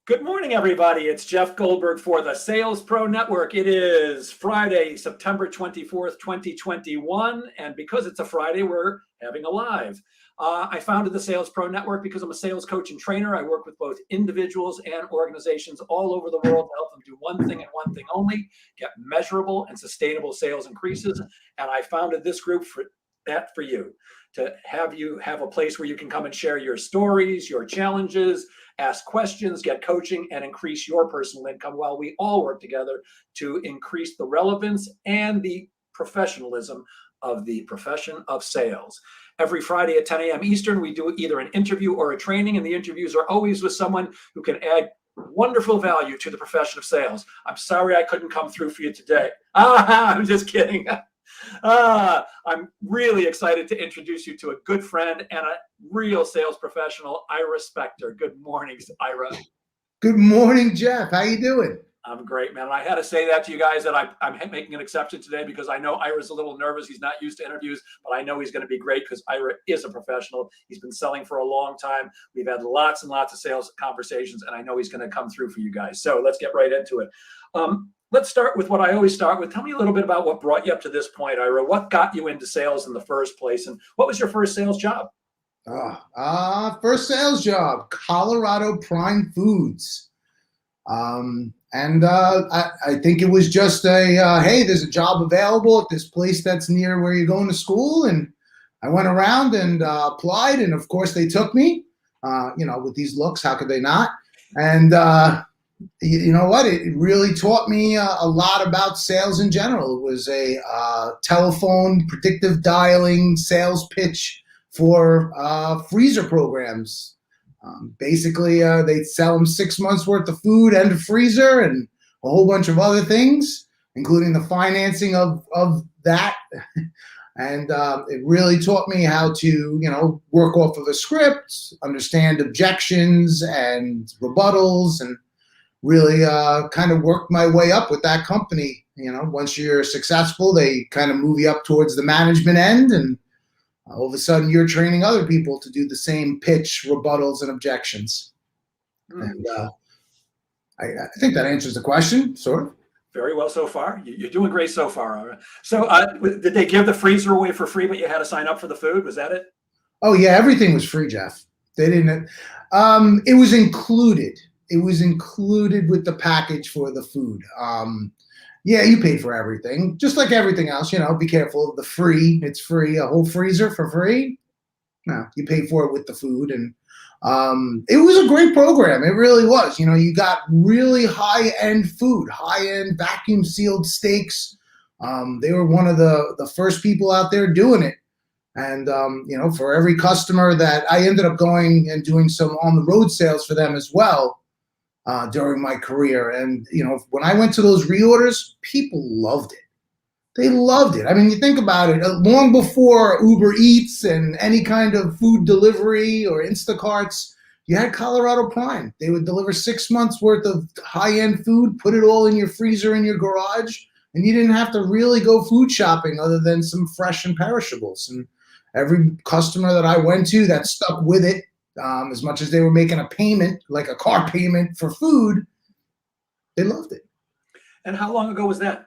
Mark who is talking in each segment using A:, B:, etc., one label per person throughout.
A: Good morning, everybody. It's Jeff Goldberg for the Sales Pro Network. It is Friday, September 24th, 2021. And because it's a Friday, we're having a live. I founded the Sales Pro Network because I'm a sales coach and trainer. I work with both individuals and organizations all over the world to help them do one thing and one thing only, get measurable and sustainable sales increases. And I founded this group for you, to have you have a place where you can come and share your stories, your challenges, ask questions, get coaching, and increase your personal income while we all work together to increase the relevance and the professionalism of the profession of sales. Every Friday at 10 a.m. Eastern, we do either an interview or a training, and the interviews are always with someone who can add wonderful value to the profession of sales. I'm sorry I couldn't come through for you today. I'm just kidding. I'm really excited to introduce you to a good friend and a real sales professional, Ira Spector. Good morning, Ira.
B: Good morning, Jeff. How you doing?
A: I'm great, man. I had to say that to you guys that I'm making an exception today because I know Ira's a little nervous. He's not used to interviews, but I know he's going to be great because Ira is a professional. He's been selling for a long time. We've had lots and lots of sales conversations, and I know he's going to come through for you guys. So let's get right into it. Let's start with what I always start with. Tell me a little bit about what brought you up to this point, Ira. What got you into sales in the first place, and what was your first sales job?
B: First sales job, Colorado Prime Foods. I think it was just hey, there's a job available at this place that's near where you're going to school. And I went around and applied. And of course they took me, with these looks, how could they not? And you know what? It really taught me a lot about sales in general. It was a telephone predictive dialing sales pitch for freezer programs. Basically, they sell them 6 months worth of food and a freezer and a whole bunch of other things, including the financing of that. And it really taught me how to, work off of a script, understand objections and rebuttals, and really kind of worked my way up with that company. Once you're successful, they kind of move you up towards the management end, and all of a sudden, you're training other people to do the same pitch, rebuttals, and objections. And I think that answers the question, sort of.
A: Very well so far. You're doing great so far. So did they give the freezer away for free, but you had to sign up for the food? Was that it?
B: Oh, yeah. Everything was free, Jeff. They didn't. It was included. It was included with the package for the food. Yeah, you paid for everything, just like everything else. Be careful of the free. It's free. A whole freezer for free. No, you pay for it with the food. And it was a great program. It really was. You got really high-end food, high-end vacuum-sealed steaks. They were one of the first people out there doing it. And, for every customer that I ended up going and doing some on-the-road sales for them as well. During my career. And, when I went to those reorders, people loved it. They loved it. I mean, you think about it, long before Uber Eats and any kind of food delivery or Instacarts, you had Colorado Prime. They would deliver 6 months worth of high-end food, put it all in your freezer in your garage, and you didn't have to really go food shopping other than some fresh and perishables. And every customer that I went to that stuck with it, as much as they were making a payment, like a car payment for food, they loved it.
A: And how long ago was that?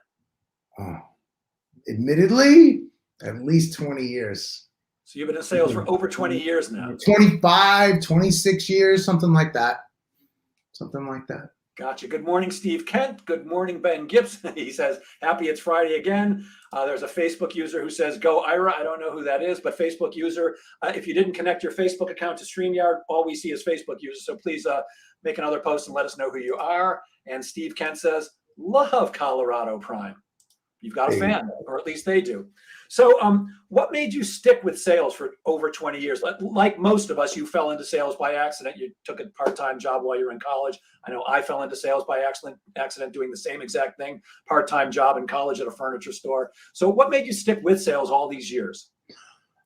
B: Admittedly, at least 20 years.
A: So you've been in sales for over 20 years now.
B: 25, 26 years, something like that.
A: Gotcha. Good morning, Steve Kent. Good morning, Ben Gibson. He says, happy it's Friday again. There's a Facebook user who says, go Ira. I don't know who that is, but Facebook user, if you didn't connect your Facebook account to StreamYard, all we see is Facebook users. So please make another post and let us know who you are. And Steve Kent says, love Colorado Prime. You've got a fan, or at least they do. So what made you stick with sales for over 20 years? Like most of us, you fell into sales by accident. You took a part-time job while you were in college. I know I fell into sales by accident doing the same exact thing, part-time job in college at a furniture store. So what made you stick with sales all these years?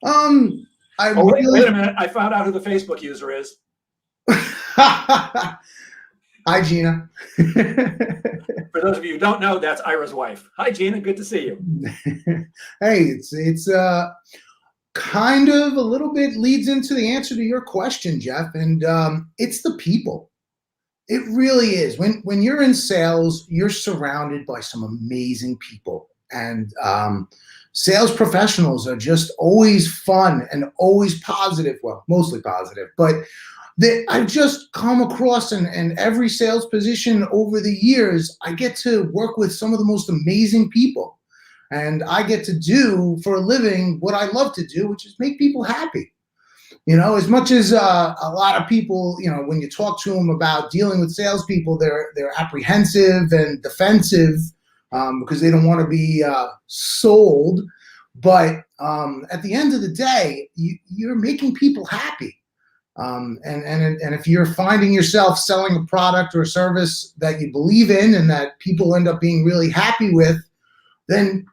A: Wait a minute. I found out who the Facebook user is.
B: Hi, Gina.
A: For those of you who don't know, that's Ira's wife. Hi, Gina. Good to see you.
B: Hey, it's kind of a little bit leads into the answer to your question, Jeff. And it's the people. It really is. When you're in sales, you're surrounded by some amazing people, and sales professionals are just always fun and always positive. Well, mostly positive, but I've just come across in every sales position over the years. I get to work with some of the most amazing people, and I get to do for a living what I love to do, which is make people happy. As much as a lot of people, when you talk to them about dealing with salespeople, they're apprehensive and defensive because they don't want to be sold. But at the end of the day, you're making people happy. And if you're finding yourself selling a product or a service that you believe in and that people end up being really happy with, then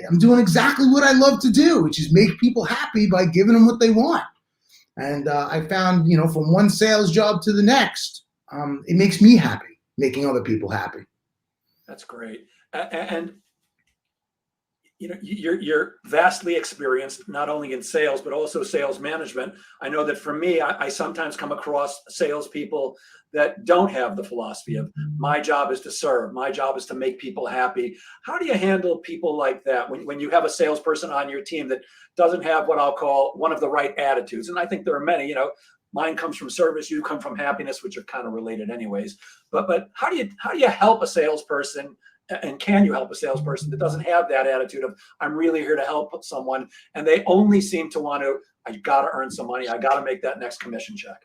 B: I'm doing exactly what I love to do, which is make people happy by giving them what they want. And I found, from one sales job to the next, it makes me happy, making other people happy.
A: That's great. And you're vastly experienced, not only in sales, but also sales management. I know that for me, I sometimes come across salespeople that don't have the philosophy of my job is to serve, my job is to make people happy. How do you handle people like that when you have a salesperson on your team that doesn't have what I'll call one of the right attitudes? And I think there are many, mine comes from service, you come from happiness, which are kind of related anyways. But how do you help a salesperson? And can you help a salesperson that doesn't have that attitude of I'm really here to help someone, and they only seem to want to, I got to earn some money, I got to make that next commission check?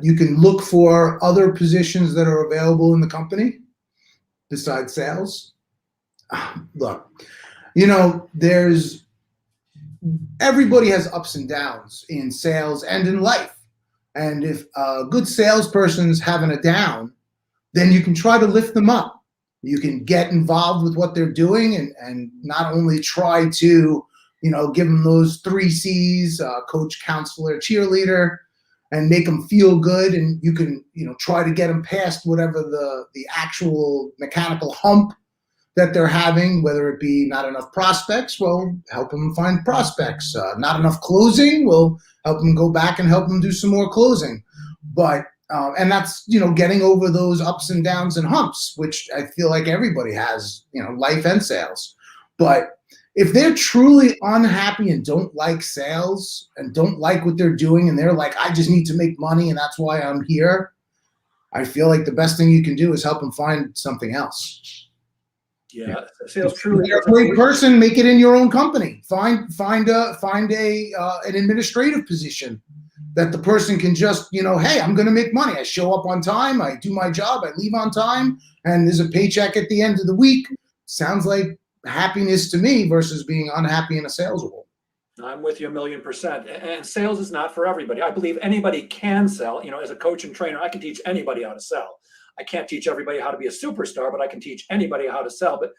B: You can look for other positions that are available in the company besides sales. Look, everybody has ups and downs in sales and in life. And if a good salesperson's having a down, then you can try to lift them up. You can get involved with what they're doing and not only try to, give them those 3 C's, coach, counselor, cheerleader, and make them feel good. And you can, try to get them past whatever the actual mechanical hump that they're having, whether it be not enough prospects, well, help them find prospects. Not enough closing, we'll help them go back and help them do some more closing. But and that's, getting over those ups and downs and humps, which I feel like everybody has, life and sales. But if they're truly unhappy and don't like sales and don't like what they're doing, and they're like, I just need to make money and that's why I'm here, I feel like the best thing you can do is help them find something else.
A: Yeah. Sales truly.
B: If you're a great person, make it in your own company. Find an administrative position that the person can just, hey, I'm going to make money. I show up on time. I do my job. I leave on time. And there's a paycheck at the end of the week. Sounds like happiness to me versus being unhappy in a sales role.
A: I'm with you 1,000,000%. And sales is not for everybody. I believe anybody can sell. As a coach and trainer, I can teach anybody how to sell. I can't teach everybody how to be a superstar, but I can teach anybody how to sell. But,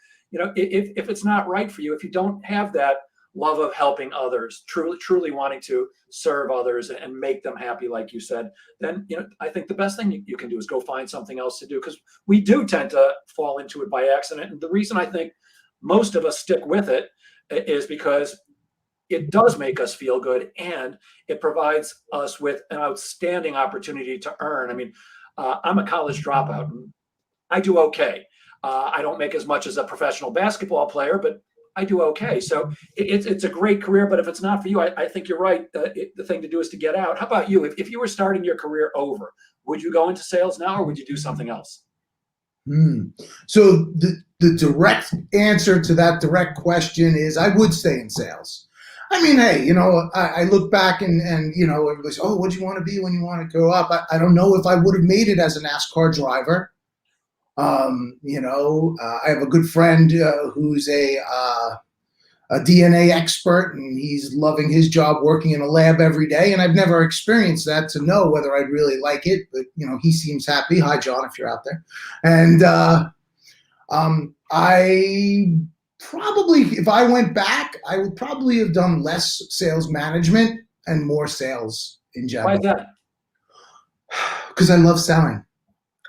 A: if it's not right for you, if you don't have that love of helping others, truly wanting to serve others and make them happy, like you said, then, I think the best thing you can do is go find something else to do, because we do tend to fall into it by accident. And the reason I think most of us stick with it is because it does make us feel good and it provides us with an outstanding opportunity to earn. I mean, I'm a college dropout and I do okay. I don't make as much as a professional basketball player, but I do okay. So it's a great career, but if it's not for you, I think you're right. The thing to do is to get out. How about you? If you were starting your career over, would you go into sales now or would you do something else?
B: So the direct answer to that direct question is I would stay in sales. I mean, hey, I look back and everybody's, oh, what do you want to be when you want to grow up? I don't know if I would have made it as a NASCAR driver. I have a good friend who's a DNA expert, and he's loving his job working in a lab every day. And I've never experienced that to know whether I'd really like it, but he seems happy. Hi, John, if you're out there. And I probably, if I went back, I would probably have done less sales management and more sales in general.
A: Why is that?
B: Because I love selling.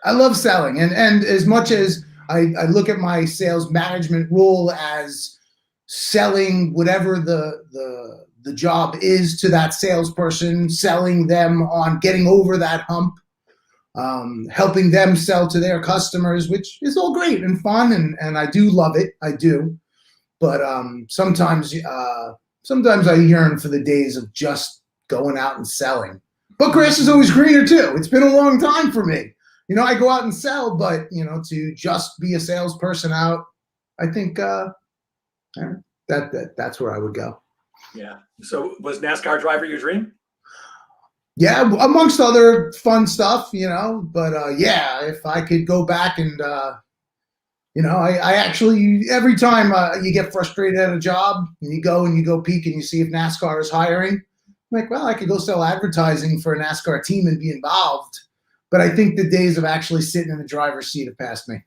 B: I love selling. And as much as I look at my sales management role as selling whatever the job is to that salesperson, selling them on getting over that hump, helping them sell to their customers, which is all great and fun, and I do love it. I do, but sometimes I yearn for the days of just going out and selling. But grass is always greener too. It's been a long time for me. I go out and sell, but to just be a salesperson out, I think that's where I would go.
A: Yeah. So was NASCAR driver your dream?
B: Yeah, amongst other fun stuff, but yeah, if I could go back and, I actually, every time you get frustrated at a job and you go peek and you see if NASCAR is hiring, I'm like, well, I could go sell advertising for a NASCAR team and be involved. But I think the days of actually sitting in the driver's seat have passed me.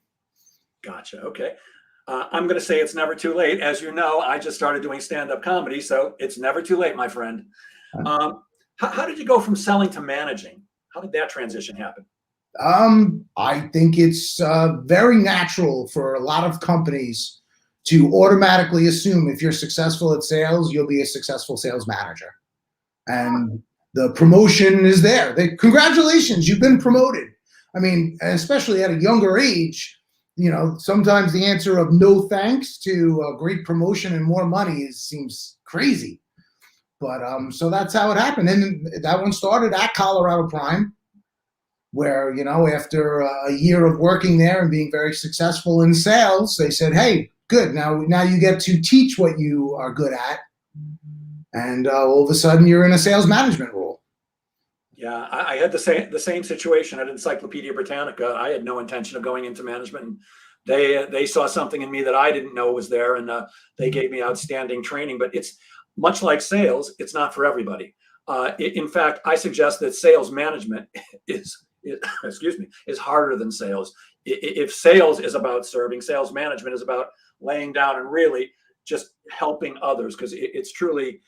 A: Gotcha. Okay. I'm going to say it's never too late. As you know, I just started doing stand-up comedy, so it's never too late, my friend. How did you go from selling to managing? How did that transition happen?
B: I think it's very natural for a lot of companies to automatically assume if you're successful at sales, you'll be a successful sales manager. And the promotion is there. Congratulations, you've been promoted. I mean, especially at a younger age, sometimes the answer of no thanks to a great promotion and more money seems crazy. But so that's how it happened. And that one started at Colorado Prime, where, after a year of working there and being very successful in sales, they said, hey, good, now you get to teach what you are good at. And all of a sudden you're in a sales management role.
A: Yeah, I had the same situation at Encyclopedia Britannica. I had no intention of going into management. And they saw something in me that I didn't know was there, and they gave me outstanding training. But it's much like sales; it's not for everybody. In fact, I suggest that sales management is harder than sales. If sales is about serving, sales management is about laying down and really just helping others, because it's truly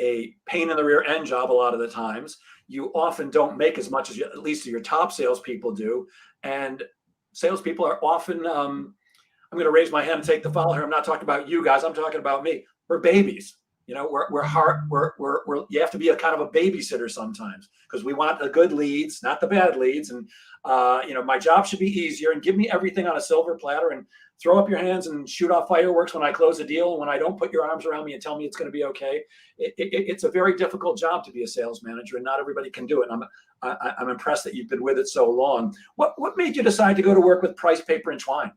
A: a pain in the rear end job a lot of the times. You often don't make as much as at least your top salespeople do. And salespeople are often, I'm going to raise my hand and take the fall here. I'm not talking about you guys. I'm talking about me. We're babies. We're hard. You have to be a kind of a babysitter sometimes, because we want the good leads, not the bad leads. And, my job should be easier, and give me everything on a silver platter and throw up your hands and shoot off fireworks when I close a deal. And when I don't, put your arms around me and tell me it's going to be okay. It's a very difficult job to be a sales manager, and not everybody can do it. And I'm impressed that you've been with it so long. What made you decide to go to work with Price, Paper, and Twine?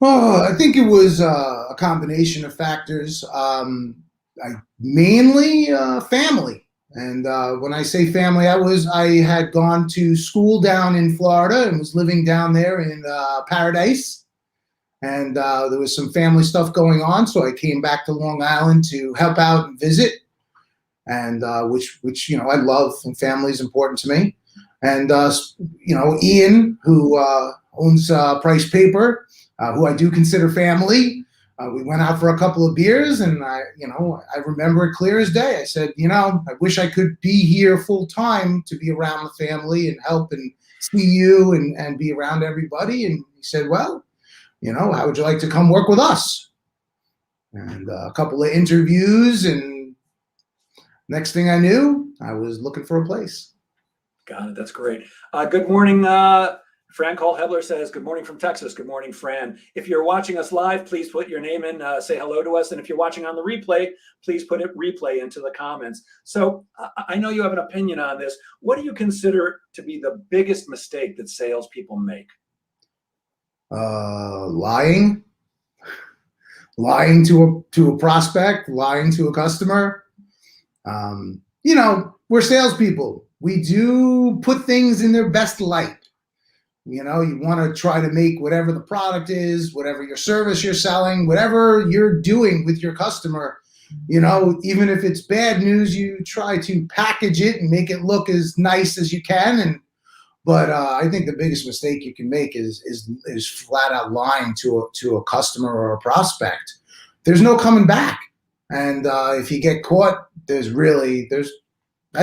B: Oh, I think it was a combination of factors. Mainly family. And when I say family, I had gone to school down in Florida and was living down there in Paradise. And there was some family stuff going on, so I came back to Long Island to help out and visit. And which I love, and family is important to me. And Ian, who owns Price Paper, who I do consider family. We went out for a couple of beers, and I remember it clear as day. I said, I wish I could be here full time to be around the family and help and see you and be around everybody. And he said, well, how would you like to come work with us? And a couple of interviews, and next thing I knew, I was looking for a place.
A: Got it. That's great. Good morning. Fran Cole Hebler says, good morning from Texas. Good morning, Fran. If you're watching us live, please put your name in, say hello to us. And if you're watching on the replay, please put replay into the comments. So I know you have an opinion on this. What do you consider to be the biggest mistake that salespeople make?
B: Lying to a prospect, lying to a customer. We're salespeople. We do put things in their best light. You want to try to make whatever the product is, whatever your service you're selling, whatever you're doing with your customer, even if it's bad news, you try to package it and make it look as nice as you can. But I think the biggest mistake you can make is flat out lying to a customer or a prospect. There's no coming back. And if you get caught, I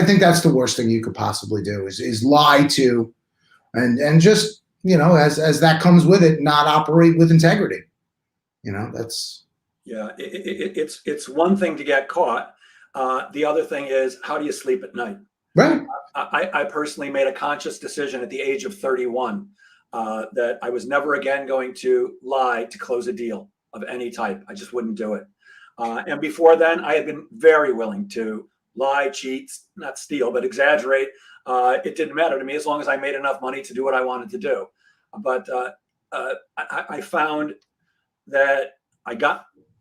B: think that's the worst thing you could possibly do is lie to. And just, as that comes with it, not operate with integrity. That's.
A: Yeah, it's one thing to get caught. The other thing is, how do you sleep at night?
B: Right.
A: I personally made a conscious decision at the age of 31 that I was never again going to lie to close a deal of any type. I just wouldn't do it. And before then, I had been very willing to lie, cheat, not steal, but exaggerate. It didn't matter to me as long as I made enough money to do what I wanted to do. But I found that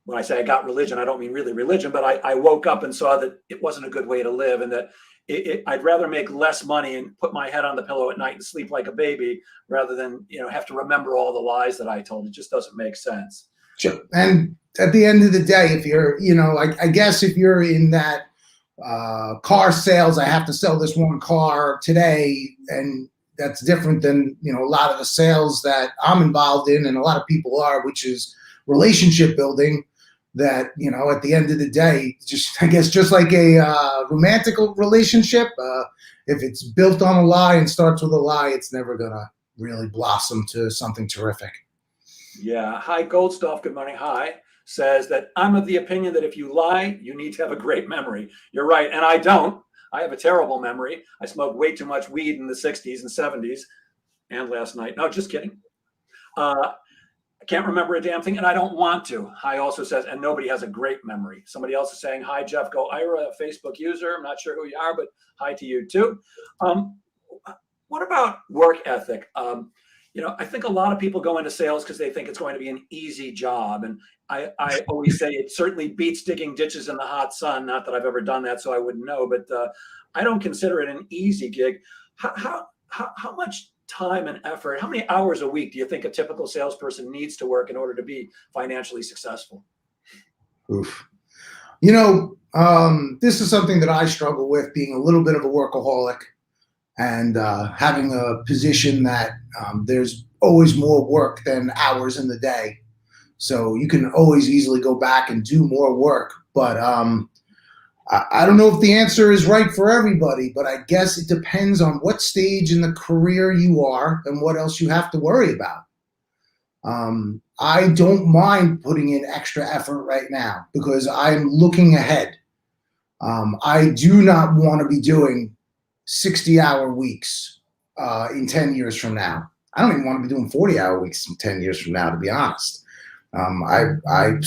A: when I say I got religion, I don't mean really religion, but I woke up and saw that it wasn't a good way to live, and that I'd rather make less money and put my head on the pillow at night and sleep like a baby rather than, have to remember all the lies that I told. It just doesn't make sense.
B: Sure. And at the end of the day, if you're, I guess if you're in that car sales, I have to sell this one car today, and that's different than, a lot of the sales that I'm involved in and a lot of people are, which is relationship building. That, at the end of the day, just like a romantic relationship, if it's built on a lie and starts with a lie, it's never going to really blossom to something terrific.
A: Yeah. Hi, Goldstoff. Good morning. Hi. Says that I'm of the opinion that if you lie, you need to have a great memory. You're right. And I don't. I have a terrible memory. I smoked way too much weed in the 60s and 70s and last night. No, just kidding. I can't remember a damn thing, and I don't want to. Hi also says, and nobody has a great memory. Somebody else is saying, hi, Jeff Go Ira, a Facebook user. I'm not sure who you are, but hi to you too. What about work ethic? I think a lot of people go into sales because they think it's going to be an easy job. And I always say it certainly beats digging ditches in the hot sun. Not that I've ever done that, so I wouldn't know, but I don't consider it an easy gig. How much time and effort, how many hours a week do you think a typical salesperson needs to work in order to be financially successful?
B: Oof. This is something that I struggle with, being a little bit of a workaholic and having a position that there's always more work than hours in the day. So you can always easily go back and do more work. But I don't know if the answer is right for everybody, but I guess it depends on what stage in the career you are and what else you have to worry about. I don't mind putting in extra effort right now because I'm looking ahead. I do not want to be doing 60-hour weeks in 10 years from now. I don't even want to be doing 40-hour weeks in 10 years from now, to be honest.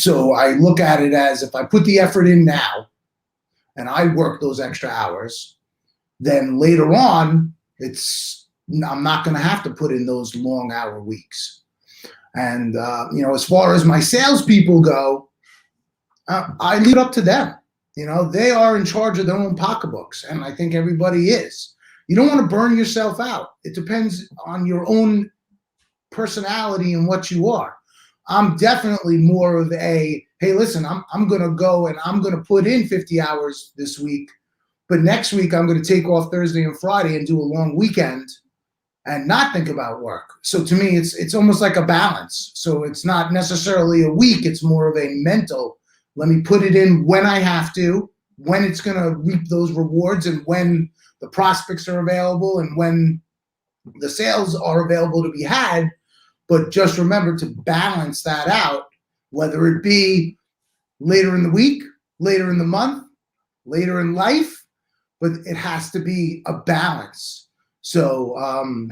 B: So I look at it as, if I put the effort in now and I work those extra hours, then later on, I'm not going to have to put in those long hour weeks. And, as far as my salespeople go, I leave it up to them. They are in charge of their own pocketbooks, and I think everybody is. You don't want to burn yourself out. It depends on your own personality and what you are. I'm definitely more of a, hey, listen, I'm going to go and I'm going to put in 50 hours this week, but next week I'm going to take off Thursday and Friday and do a long weekend and not think about work. So to me, it's almost like a balance. So it's not necessarily a week. It's more of a mental, let me put it in when I have to, when it's going to reap those rewards, and when the prospects are available and when the sales are available to be had. But just remember to balance that out, whether it be later in the week, later in the month, later in life, but it has to be a balance. So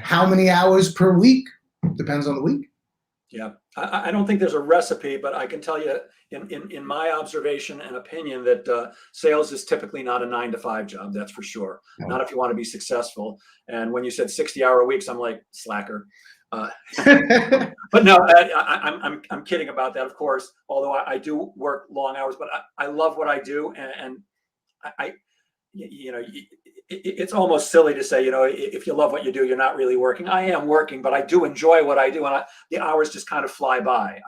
B: how many hours per week? Depends on the week.
A: Yeah, I don't think there's a recipe, but I can tell you in my observation and opinion that sales is typically not a 9-to-5 job. That's for sure. No. Not if you want to be successful. And when you said 60-hour weeks, I'm like, slacker. But no, I'm kidding about that, of course. Although I do work long hours, but I love what I do, and it's almost silly to say, if you love what you do, you're not really working. I am working, but I do enjoy what I do, and the hours just kind of fly by.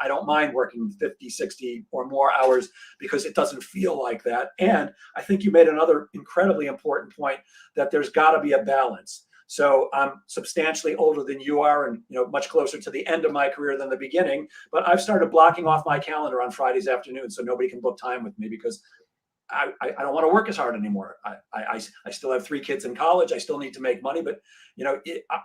A: I don't mind working 50, 60 or more hours because it doesn't feel like that. And I think you made another incredibly important point, that there's got to be a balance. So I'm substantially older than you are, and much closer to the end of my career than the beginning. But I've started blocking off my calendar on Fridays afternoons so nobody can book time with me, because I don't want to work as hard anymore. I still have 3 kids in college. I still need to make money. But,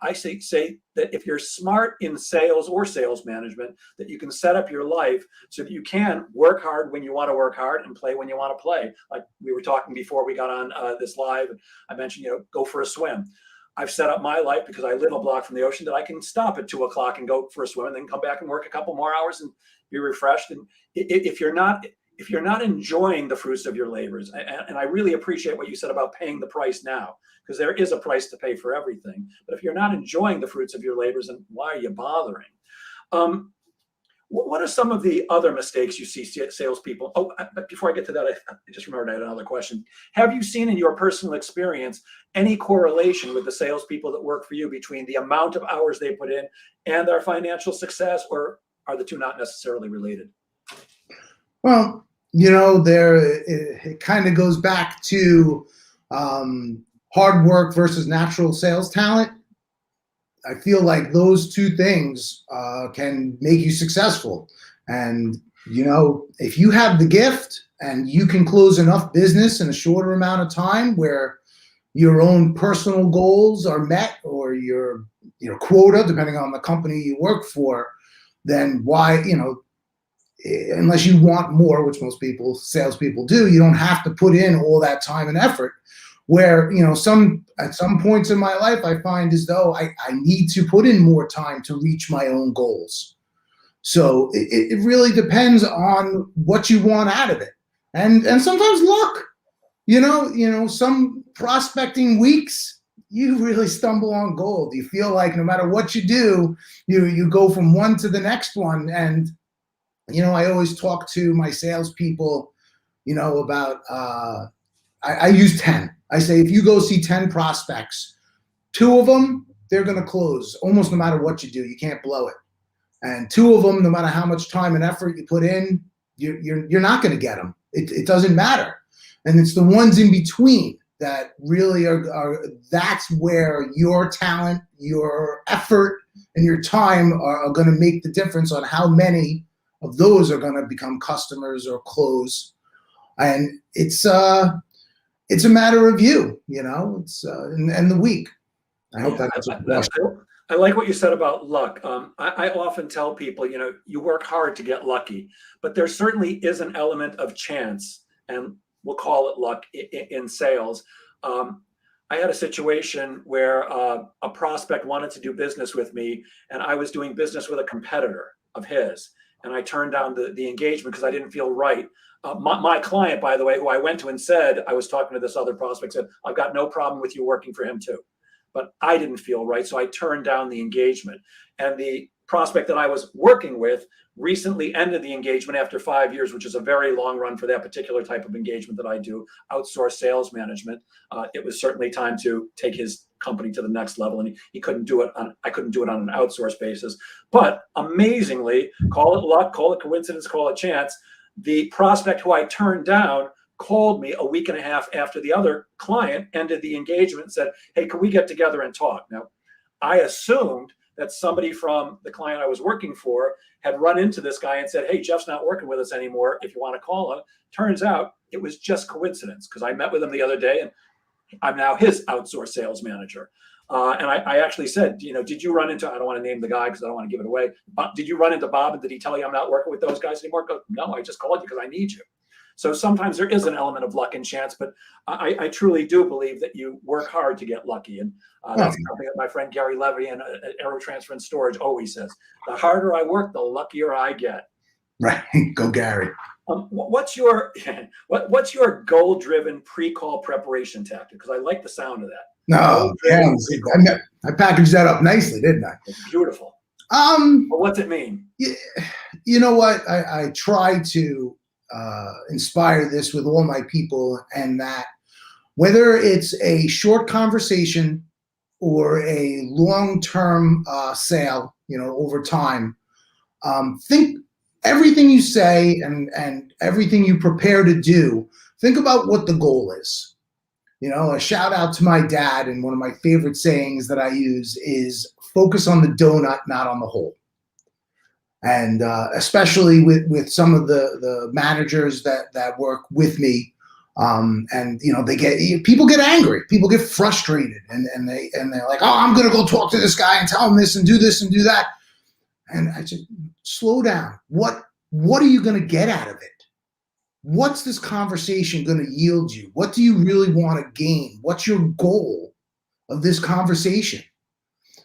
A: I say that if you're smart in sales or sales management, that you can set up your life so that you can work hard when you want to work hard and play when you want to play. Like we were talking before we got on this live, I mentioned, go for a swim. I've set up my life because I live a block from the ocean that I can stop at 2 o'clock and go for a swim and then come back and work a couple more hours and be refreshed. And if you're not enjoying the fruits of your labors, and I really appreciate what you said about paying the price now, because there is a price to pay for everything. But if you're not enjoying the fruits of your labors, then why are you bothering? What are some of the other mistakes you see salespeople? Oh, but before I get to that, I just remembered I had another question. Have you seen in your personal experience any correlation with the salespeople that work for you between the amount of hours they put in and their financial success, or are the two not necessarily related?
B: Well, it kind of goes back to hard work versus natural sales talent. I feel like those two things can make you successful. And, if you have the gift and you can close enough business in a shorter amount of time where your own personal goals are met, or your quota, depending on the company you work for, then why, unless you want more, which most salespeople do, you don't have to put in all that time and effort. Where, at some points in my life, I find as though I need to put in more time to reach my own goals. So it really depends on what you want out of it. And sometimes luck, some prospecting weeks, you really stumble on gold. You feel like no matter what you do, you go from one to the next one. And, I always talk to my salespeople, about, I use 10. I say, if you go see 10 prospects, 2 of them, they're going to close almost no matter what you do. You can't blow it. And 2 of them, no matter how much time and effort you put in, you're not going to get them. It doesn't matter. And it's the ones in between that really that's where your talent, your effort, and your time are going to make the difference on how many of those are going to become customers or close. And it's a matter of you, and the week. I hope that answers the question.
A: I like what you said about luck. I often tell people, you work hard to get lucky, but there certainly is an element of chance, and we'll call it luck in sales. I had a situation where a prospect wanted to do business with me, and I was doing business with a competitor of his, and I turned down the engagement because I didn't feel right. My client, by the way, who I went to and said, I was talking to this other prospect, said, I've got no problem with you working for him too. But I didn't feel right, so I turned down the engagement. And the prospect that I was working with recently ended the engagement after 5 years, which is a very long run for that particular type of engagement that I do, outsource sales management. It was certainly time to take his company to the next level, and he couldn't do it I couldn't do it on an outsource basis. But amazingly, call it luck, call it coincidence, call it chance, the prospect who I turned down called me a week and a half after the other client ended the engagement and said, hey, can we get together and talk? Now, I assumed that somebody from the client I was working for had run into this guy and said, hey, Jeff's not working with us anymore, if you want to call him. Turns out it was just coincidence, because I met with him the other day and I'm now his outsource sales manager. And I actually said, did you run into, I don't want to name the guy because I don't want to give it away, but did you run into Bob and did he tell you I'm not working with those guys anymore? Go, no, I just called you because I need you. So sometimes there is an element of luck and chance, but I truly do believe that you work hard to get lucky. And that's something that my friend Gary Levy and Aero Transfer and Storage always says. The harder I work, the luckier I get.
B: Right. Go, Gary.
A: What's your goal-driven pre-call preparation tactic? Because I like the sound of that.
B: No, I packaged that up nicely, didn't I?
A: It's beautiful. Well, what's it mean?
B: You know what? I try to inspire this with all my people, and that whether it's a short conversation or a long-term sale, over time, think everything you say and everything you prepare to do, think about what the goal is. A shout out to my dad, and one of my favorite sayings that I use is focus on the donut, not on the hole. And especially with some of the managers that work with me, And people get angry, people get frustrated, and they're like, oh, I'm going to go talk to this guy and tell him this and do that. And I said, slow down. What are you going to get out of it? What's this conversation going to yield you? What do you really want to gain? What's your goal of this conversation?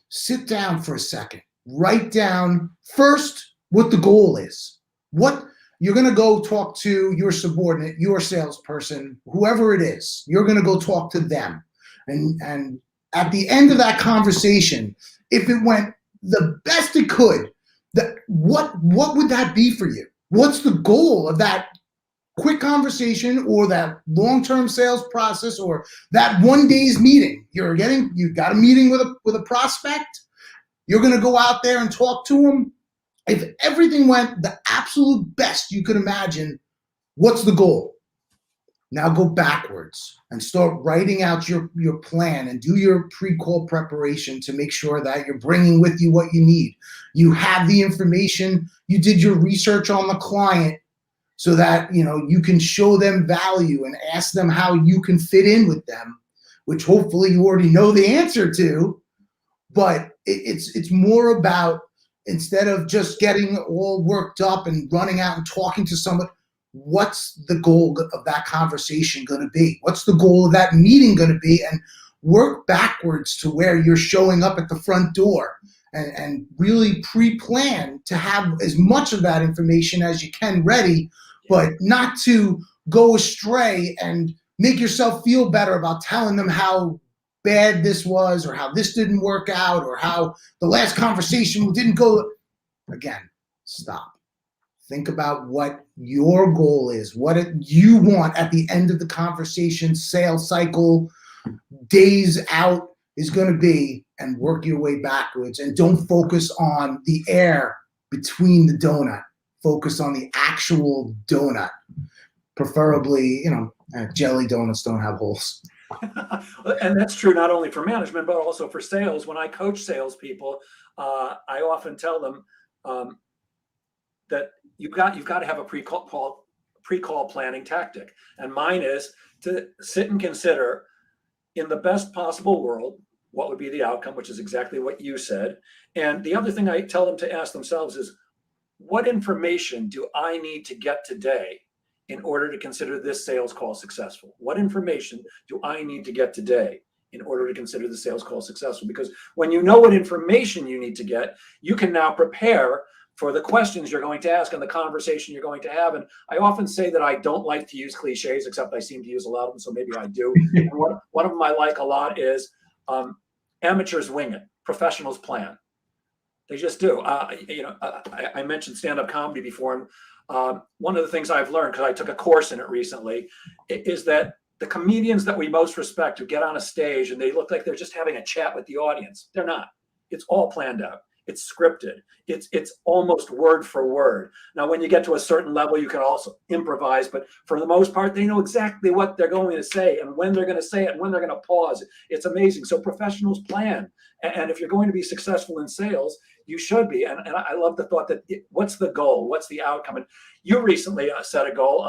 B: Sit down for a second. Write down first what the goal is. What you're going to go talk to your subordinate, your salesperson, whoever it is. You're going to go talk to them. And at the end of that conversation, if it went the best it could, what would that be for you? What's the goal of that quick conversation or that long-term sales process or that one day's meeting? You got a meeting with a prospect. You're going to go out there and talk to them. If everything went the absolute best you could imagine, what's the goal? Now go backwards and start writing out your plan and do your pre-call preparation to make sure that you're bringing with you what you need. You have the information. You did your research on the client so that you can show them value and ask them how you can fit in with them, which hopefully you already know the answer to. But it's more about, instead of just getting all worked up and running out and talking to someone, what's the goal of that conversation going to be? What's the goal of that meeting going to be? And work backwards to where you're showing up at the front door and really pre-plan to have as much of that information as you can ready, but not to go astray and make yourself feel better about telling them how bad this was or how this didn't work out or how the last conversation didn't go. Again, stop. Think about what your goal is, what you want at the end of the conversation, sales cycle, days out is going to be, and work your way backwards. And don't focus on the air between the donut. Focus on the actual donut. Preferably, jelly donuts don't have holes.
A: And that's true not only for management, but also for sales. When I coach salespeople, I often tell them that you've got to have a pre-call planning tactic. And mine is to sit and consider, in the best possible world, what would be the outcome, which is exactly what you said. And the other thing I tell them to ask themselves is, what information do I need to get today in order to consider this sales call successful? What information do I need to get today in order to consider the sales call successful? Because when you know what information you need to get, you can now prepare for the questions you're going to ask and the conversation you're going to have. And I often say that I don't like to use cliches, except I seem to use a lot of them, so maybe I do. And one of them I like a lot is amateurs wing it, professionals plan. They just do. I mentioned stand-up comedy before, and one of the things I've learned, because I took a course in it recently, is that the comedians that we most respect who get on a stage and they look like they're just having a chat with the audience, they're not. It's all planned out. It's scripted. It's almost word for word. Now, when you get to a certain level, you can also improvise, but for the most part, they know exactly what they're going to say and when they're going to say it and when they're going to pause. It's amazing. So professionals plan. And if you're going to be successful in sales, you should be. And I love the thought that what's the goal? What's the outcome? And you recently set a goal.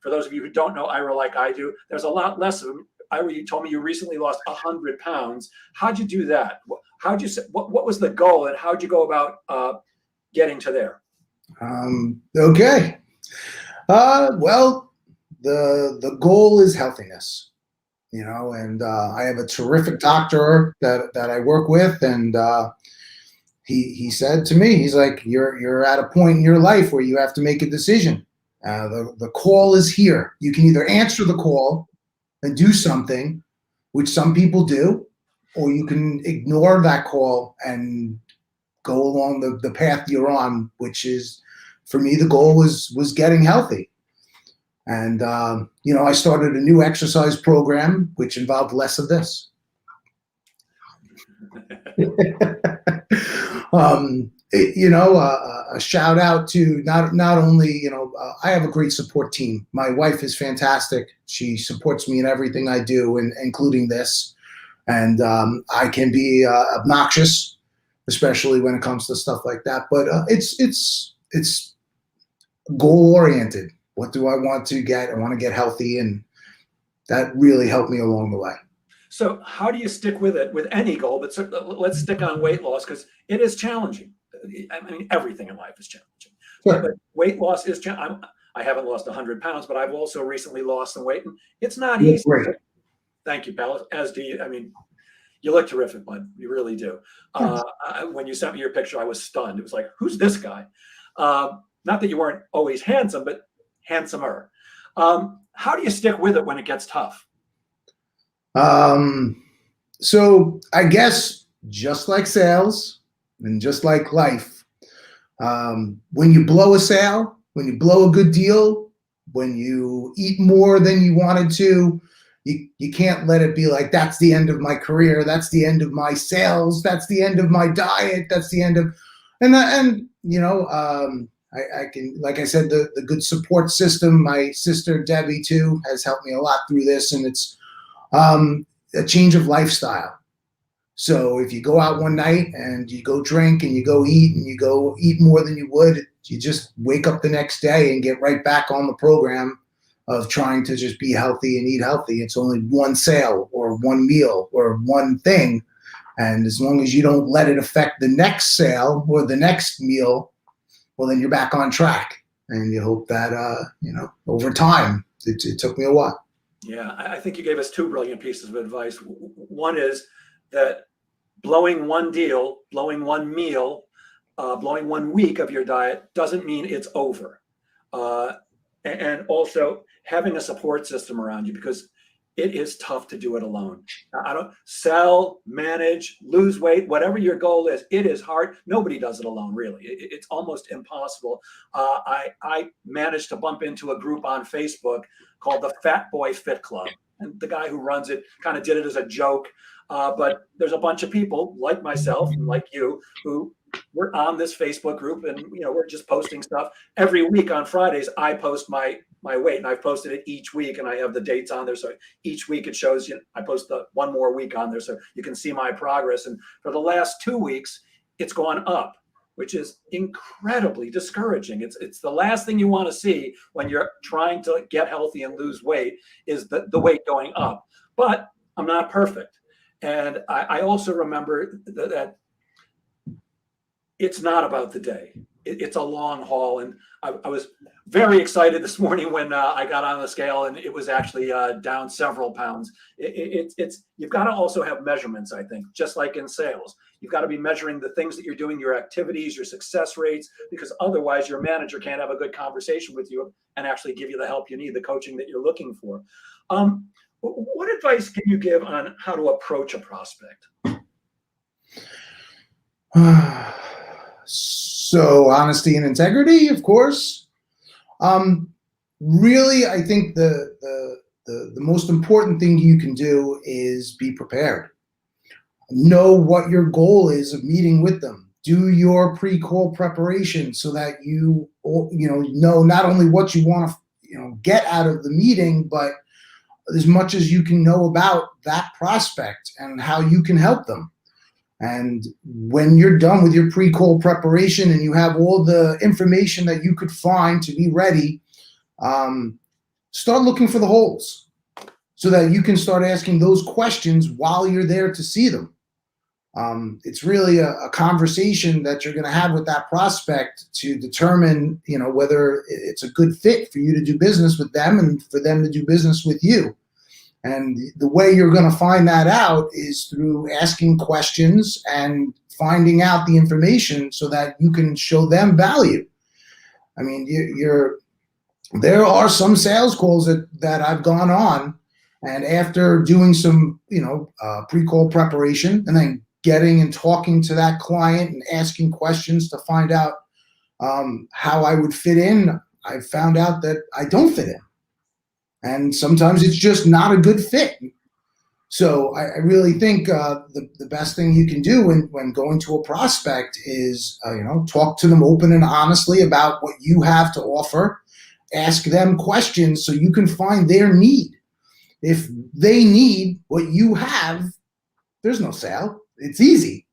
A: For those of you who don't know Ira like I do, there's a lot less of them. Ira, you told me you recently lost 100 pounds. How'd you do that? What was the goal, and how'd you go about getting to there?
B: Okay. Well, the goal is healthiness, and I have a terrific doctor that I work with, and he said to me, he's like, you're at a point in your life where you have to make a decision. The call is here. You can either answer the call and do something, which some people do, or you can ignore that call and go along the path you're on, which is, for me, the goal was getting healthy. And, I started a new exercise program, which involved less of this. A shout out to not only, I have a great support team. My wife is fantastic. She supports me in everything I do, including this. And I can be obnoxious, especially when it comes to stuff like that. But it's goal oriented. what do I want to get? I want to get healthy, and that really helped me along the way.
A: So how do you stick with it with any goal? But let's stick on weight loss because it is challenging. I mean, everything in life is challenging.
B: Sure.
A: But weight loss is challenging. I haven't lost 100 pounds, but I've also recently lost some weight, and it's not easy.
B: Great.
A: Thank you, pal. As do you. I mean, you look terrific, bud. You really do. When you sent me your picture, I was stunned. It was like, who's this guy? Not that you weren't always handsome, but handsomer. How do you stick with it when it gets tough?
B: So I guess just like sales and just like life, when you blow a sale, when you blow a good deal, when you eat more than you wanted to, you can't let it be like, that's the end of my career. That's the end of my sales. That's the end of my diet. That's the end of, and you know, I can, like I said, the good support system, my sister Debbie too has helped me a lot through this, and it's a change of lifestyle. So if you go out one night and you go drink and you go eat and you go eat more than you would, you just wake up the next day and get right back on the program of trying to just be healthy and eat healthy. It's only one sale or one meal or one thing. And as long as you don't let it affect the next sale or the next meal, well, then you're back on track. And you hope that, you know, over time, it took me a while.
A: Yeah, I think you gave us two brilliant pieces of advice. One is that blowing one deal, blowing one meal, blowing 1 week of your diet doesn't mean it's over. And also having a support system around you, because it is tough to do it alone. I don't sell, manage, lose weight, whatever your goal is, it is hard. Nobody does it alone, really. It's almost impossible. I managed to bump into a group on Facebook called the Fat Boy Fit Club. And the guy who runs it kind of did it as a joke. But there's a bunch of people like myself and like you who we're on this Facebook group, and you know, we're just posting stuff every week. On Fridays, I post my weight, and I've posted it each week, and I have the dates on there. So each week it shows you. I post the one more week on there, so you can see my progress. And for the last 2 weeks, it's gone up, which is incredibly discouraging. It's the last thing you want to see when you're trying to get healthy and lose weight is the weight going up. But I'm not perfect, and I also remember that it's not about the day. It's a long haul. And I was very excited this morning when I got on the scale and it was actually down several pounds. You've got to also have measurements, I think, just like in sales. You've got to be measuring the things that you're doing, your activities, your success rates, because otherwise your manager can't have a good conversation with you and actually give you the help you need, the coaching that you're looking for. What advice can you give on how to approach a prospect?
B: So honesty and integrity, of course. Really, I think the most important thing you can do is be prepared. Know what your goal is of meeting with them. Do your pre-call preparation so that you know not only what you want to get out of the meeting, but as much as you can know about that prospect and how you can help them. And when you're done with your pre-call preparation and you have all the information that you could find to be ready, start looking for the holes so that you can start asking those questions while you're there to see them. It's really a conversation that you're going to have with that prospect to determine, whether it's a good fit for you to do business with them and for them to do business with you. And the way you're going to find that out is through asking questions and finding out the information so that you can show them value. I mean, there are some sales calls that I've gone on, and after doing some, pre-call preparation and then getting and talking to that client and asking questions to find out how I would fit in, I found out that I don't fit in. And sometimes it's just not a good fit. So I really think the best thing you can do when going to a prospect is, talk to them open and honestly about what you have to offer. Ask them questions so you can find their need. If they need what you have, there's no sale. It's easy.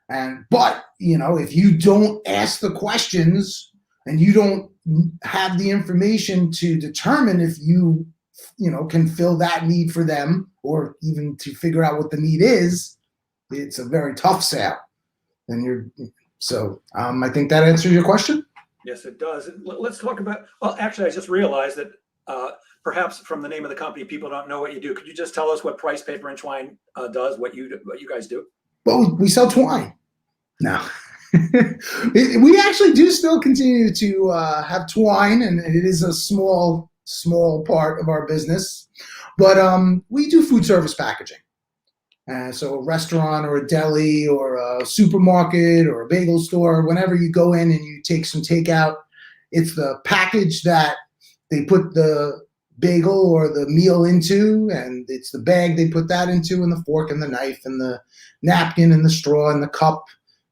B: But if you don't ask the questions and you don't have the information to determine if you can fill that need for them, or even to figure out what the need is, it's a very tough sale. And I think that answers your question.
A: Yes, it does. Let's talk about, well, actually, I just realized that perhaps from the name of the company, people don't know what you do. Could you just tell us what Price Paper and Twine does, what you guys do?
B: Well, we sell twine. No. We actually do still continue to have twine, and it is a small part of our business. But we do food service packaging. So a restaurant or a deli or a supermarket or a bagel store, whenever you go in and you take some takeout, it's the package that they put the bagel or the meal into, and it's the bag they put that into, and the fork and the knife and the napkin and the straw and the cup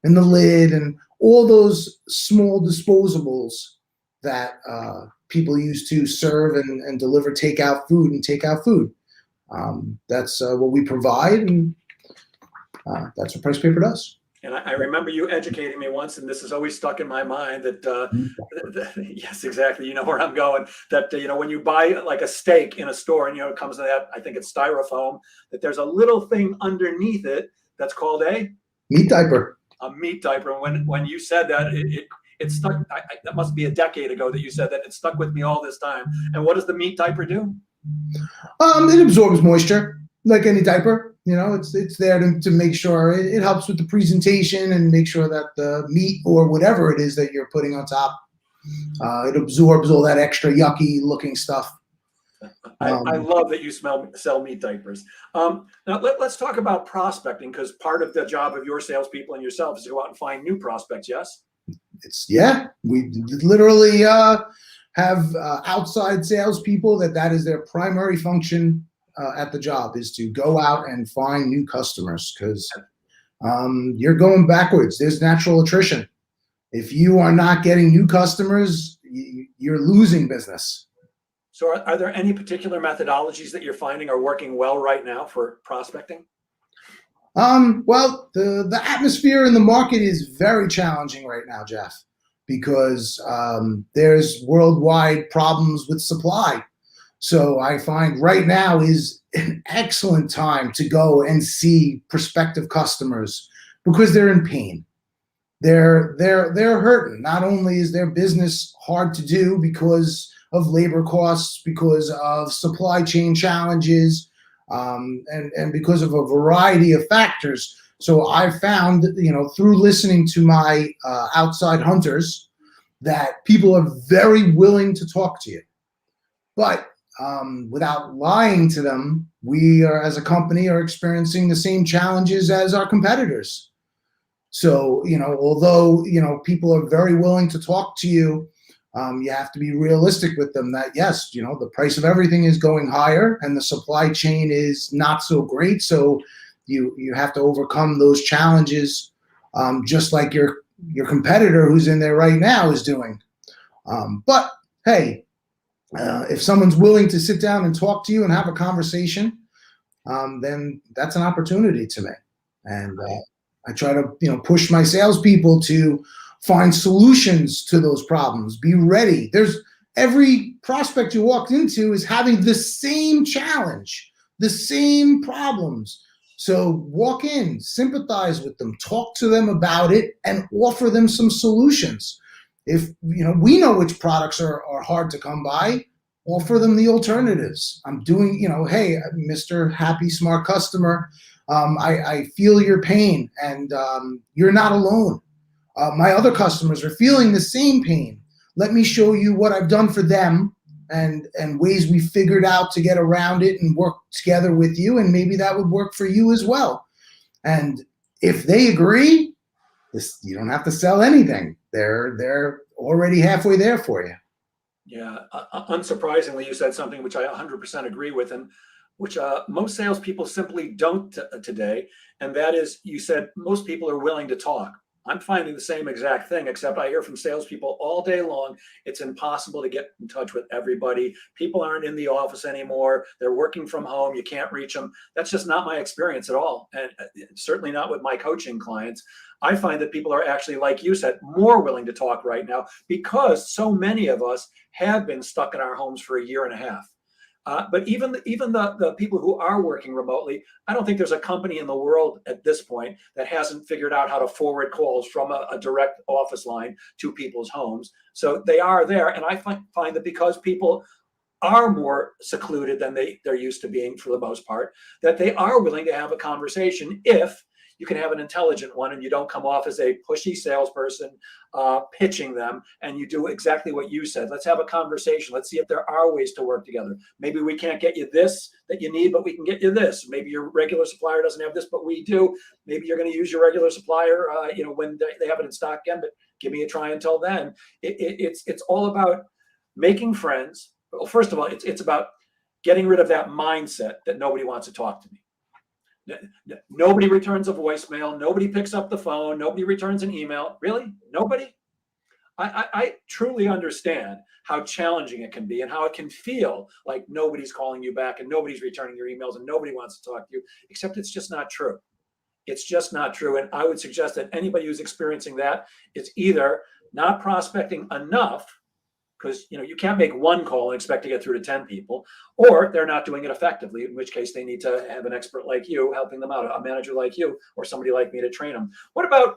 B: and the lid and all those small disposables that people use to serve and deliver takeout food. That's what we provide, and that's what Price Paper does.
A: And I remember you educating me once, and this has always stuck in my mind that, yes, exactly. You know where I'm going, that, when you buy like a steak in a store and, it comes in that, I think it's styrofoam, that there's a little thing underneath it that's called a
B: meat diaper.
A: A meat diaper. And when you said that, it stuck. That must be a decade ago that you said that. It stuck with me all this time. And what does the meat diaper do?
B: It absorbs moisture like any diaper. It's there to make sure it helps with the presentation and make sure that the meat or whatever it is that you're putting on top, it absorbs all that extra yucky looking stuff.
A: I love that you sell meat diapers. Now let's talk about prospecting, because part of the job of your salespeople and yourself is to go out and find new prospects. Yes. We literally have outside salespeople that is their primary function at the job, is to go out and find new customers, because you're going backwards. There's natural attrition. If you are not getting new customers, you're losing business. So are there any particular methodologies that you're finding are working well right now for prospecting?
B: Well, the atmosphere in the market is very challenging right now, Jeff, because there's worldwide problems with supply. So I find right now is an excellent time to go and see prospective customers, because they're in pain. They're hurting. Not only is their business hard to do because of labor costs, because of supply chain challenges, and because of a variety of factors. So I found, through listening to my outside hunters, that people are very willing to talk to you. But without lying to them, we are, as a company, are experiencing the same challenges as our competitors. So, although, people are very willing to talk to you, you have to be realistic with them that, yes, the price of everything is going higher and the supply chain is not so great. So you have to overcome those challenges, just like your competitor who's in there right now is doing. But hey, if someone's willing to sit down and talk to you and have a conversation, then that's an opportunity to me. And I try to, push my salespeople to find solutions to those problems. Be ready. Every prospect you walked into is having the same challenge, the same problems. So walk in, sympathize with them, talk to them about it, and offer them some solutions. If we know which products are hard to come by, offer them the alternatives. I'm doing, hey, Mr. Happy Smart Customer, I feel your pain, and you're not alone. My other customers are feeling the same pain. Let me show you what I've done for them and ways we figured out to get around it and work together with you, and maybe that would work for you as well. And if they agree, you don't have to sell anything. They're already halfway there for you.
A: Yeah, unsurprisingly, you said something which I 100% agree with, and which most salespeople simply don't today. And that is, you said most people are willing to talk. I'm finding the same exact thing, except I hear from salespeople all day long. It's impossible to get in touch with everybody. People aren't in the office anymore. They're working from home. You can't reach them. That's just not my experience at all. And certainly not with my coaching clients. I find that people are actually, like you said, more willing to talk right now because so many of us have been stuck in our homes for a year and a half. But even the people who are working remotely, I don't think there's a company in the world at this point that hasn't figured out how to forward calls from a direct office line to people's homes. So they are there. And I find that because people are more secluded than they're used to being for the most part, that they are willing to have a conversation if you can have an intelligent one and you don't come off as a pushy salesperson pitching them, and you do exactly what you said. Let's have a conversation. Let's see if there are ways to work together. Maybe we can't get you this that you need, but we can get you this. Maybe your regular supplier doesn't have this, but we do. Maybe you're going to use your regular supplier, when they have it in stock again, but give me a try until then. It's all about making friends. Well, first of all, it's about getting rid of that mindset that nobody wants to talk to me. Nobody returns a voicemail. Nobody picks up the phone. Nobody returns an email. Really? Nobody? I truly understand how challenging it can be and how it can feel like nobody's calling you back and nobody's returning your emails and nobody wants to talk to you, except it's just not true. It's just not true. And I would suggest that anybody who's experiencing that is either not prospecting enough, because you can't make one call and expect to get through to 10 people, or they're not doing it effectively, in which case they need to have an expert like you helping them out, a manager like you, or somebody like me to train them. What about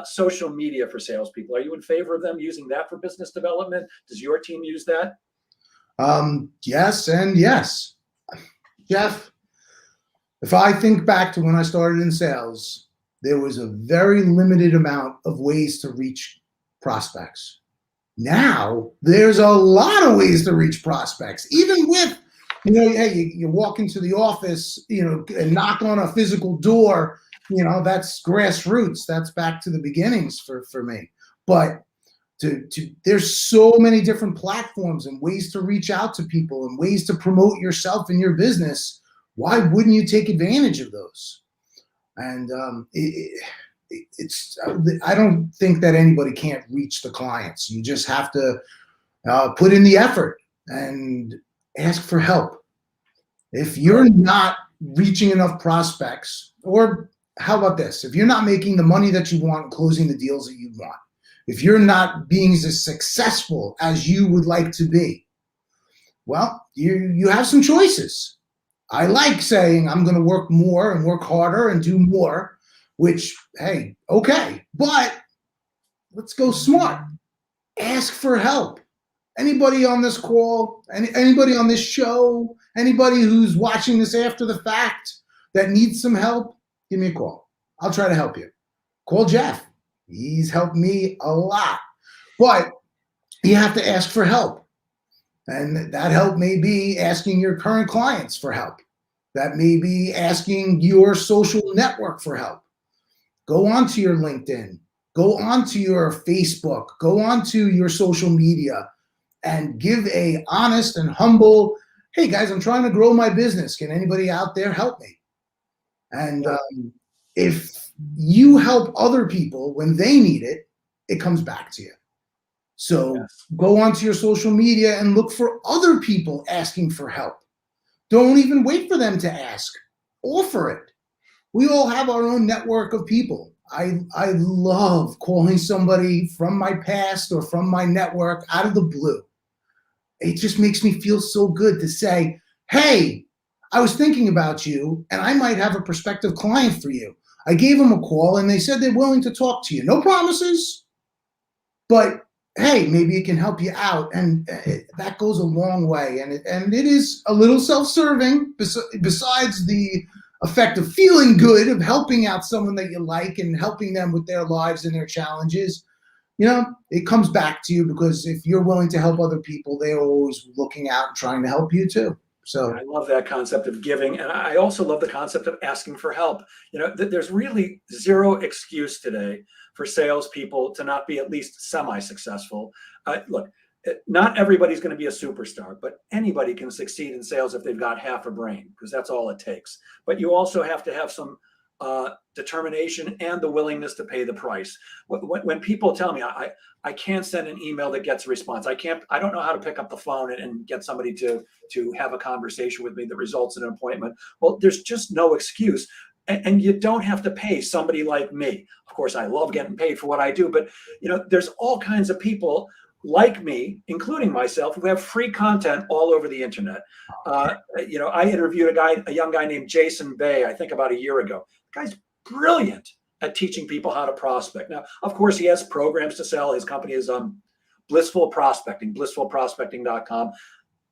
A: social media for salespeople? Are you in favor of them using that for business development? Does your team use that?
B: Yes and yes. Jeff, if I think back to when I started in sales, there was a very limited amount of ways to reach prospects. Now there's a lot of ways to reach prospects, even with, hey, you walk into the office, and knock on a physical door, that's grassroots. That's back to the beginnings for me. But there's so many different platforms and ways to reach out to people and ways to promote yourself and your business. Why wouldn't you take advantage of those? And I don't think that anybody can't reach the clients. You just have to put in the effort and ask for help. If you're not reaching enough prospects, or how about this? If you're not making the money that you want and closing the deals that you want, if you're not being as successful as you would like to be, well, you have some choices. I like saying I'm going to work more and work harder and do more, which, hey, okay, but let's go smart. Ask for help. Anybody on this call, anybody on this show, anybody who's watching this after the fact that needs some help, give me a call. I'll try to help you. Call Jeff. He's helped me a lot. But you have to ask for help. And that help may be asking your current clients for help. That may be asking your social network for help. Go onto your LinkedIn, go onto your Facebook, go onto your social media and give a honest and humble, hey guys, I'm trying to grow my business. Can anybody out there help me? And if you help other people when they need it, it comes back to you. So go onto your social media and look for other people asking for help. Don't even wait for them to ask. Offer it. We all have our own network of people. I love calling somebody from my past or from my network out of the blue. It just makes me feel so good to say, hey, I was thinking about you and I might have a prospective client for you. I gave them a call and they said they're willing to talk to you. No promises, but hey, maybe it can help you out. And that goes a long way. And it is a little self-serving besides the effect of feeling good, of helping out someone that you like and helping them with their lives and their challenges. It comes back to you, because if you're willing to help other people, they're always looking out and trying to help you too. So
A: I love that concept of giving. And I also love the concept of asking for help. There's really zero excuse today for salespeople to not be at least semi-successful. Look, not everybody's going to be a superstar, but anybody can succeed in sales if they've got half a brain, because that's all it takes. But you also have to have some determination and the willingness to pay the price. When people tell me I can't send an email that gets a response, I don't know how to pick up the phone and get somebody to have a conversation with me that results in an appointment. Well, there's just no excuse. And you don't have to pay somebody like me. Of course, I love getting paid for what I do, but there's all kinds of people like me, including myself, who have free content all over the internet. I interviewed a young guy named Jason Bay, I think about a year ago. The guy's brilliant at teaching people how to prospect. Now, of course, he has programs to sell. His company is Blissful Prospecting, blissfulprospecting.com.